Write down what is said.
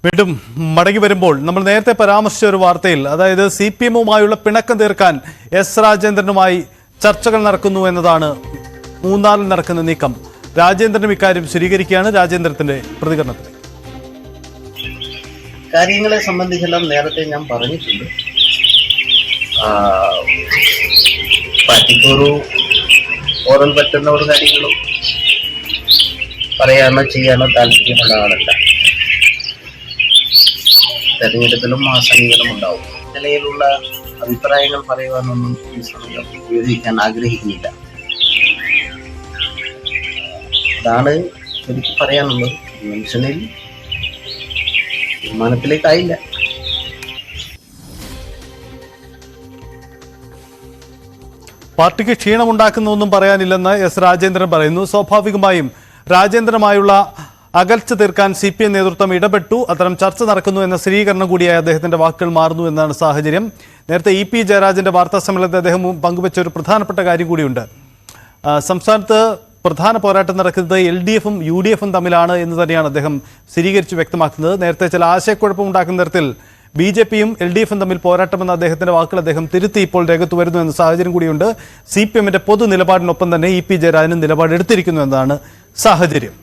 വീണ്ടും മടങ്ങി വരുമ്പോൾ നമ്മൾ നേരത്തെ പരാമർശിച്ച ഒരു വാർത്തയിൽ, അതായത് CPM-ഉമായുള്ള പിണക്കം തീർക്കാൻ എസ് രാജേന്ദ്രനുമായി ചർച്ചകൾ നടക്കുന്നു എന്നതാണ് മൂന്നാറിൽ നടക്കുന്ന നീക്കം. രാജേന്ദ്രനും ഇക്കാര്യം സ്ഥിരീകരിക്കുകയാണ്. രാജേന്ദ്രത്തിന്റെ പ്രതികരണത്തിൽ കാര്യങ്ങളെ സംബന്ധിച്ചെല്ലാം നേരത്തെ ഞാൻ പറഞ്ഞിട്ടുണ്ട്. പാർട്ടിക്കൊരു ഓരോ പറ്റുന്ന ഒരു കാര്യങ്ങളും പറയാനോ ചെയ്യാനോ താല്പര്യമുള്ള ആളല്ല. തെരഞ്ഞെടുപ്പിലും ആ സമീപനം ഉണ്ടാവും. നിലയിലുള്ള അഭിപ്രായങ്ങൾ പറയുവാനൊന്നും ഈ സമയം ഉപയോഗിക്കാൻ ആഗ്രഹിക്കുന്നില്ല. അതാണ് എനിക്ക് പറയാനുള്ളത്. മനുഷ്യനിൽ തീരുമാനത്തിലേക്കായില്ല. പാർട്ടിക്ക് ക്ഷീണമുണ്ടാക്കുന്നൊന്നും പറയാനില്ലെന്ന് എസ് രാജേന്ദ്രൻ പറയുന്നു. സ്വാഭാവികമായും രാജേന്ദ്രനുമായുള്ള അകൽച്ച തീർക്കാൻ CPM നേതൃത്വം ഇടപെട്ടു. അത്തരം ചർച്ച നടക്കുന്നു എന്ന സ്ഥിരീകരണം കൂടിയായി അദ്ദേഹത്തിന്റെ വാക്കുകൾ മാറുന്നു എന്നാണ് സാഹചര്യം. നേരത്തെ EP ജയരാജന്റെ വാർത്താ സമ്മേളനത്തിൽ അദ്ദേഹം പങ്കുവച്ച ഒരു പ്രധാനപ്പെട്ട കാര്യം കൂടിയുണ്ട്. സംസ്ഥാനത്ത് പ്രധാന പോരാട്ടം നടക്കുന്നത് LDF-ഉം UDF-ഉം തമ്മിലാണ് എന്ന് തന്നെയാണ് അദ്ദേഹം സ്ഥിരീകരിച്ച് വ്യക്തമാക്കുന്നത്. നേരത്തെ ചില ആശയക്കുഴപ്പമുണ്ടാക്കുന്ന തരത്തിൽ BJP-യും LDF-ഉം തമ്മിൽ പോരാട്ടമെന്ന അദ്ദേഹത്തിന്റെ വാക്കുകൾ അദ്ദേഹം തിരുത്തി ഇപ്പോൾ രംഗത്ത് വരുന്നു എന്ന സാഹചര്യം കൂടിയുണ്ട്. CPM-ന്റെ പൊതു നിലപാടിനൊപ്പം തന്നെ EP ജയരാജനും നിലപാടെടുത്തിരിക്കുന്നു എന്നതാണ് സാഹചര്യം.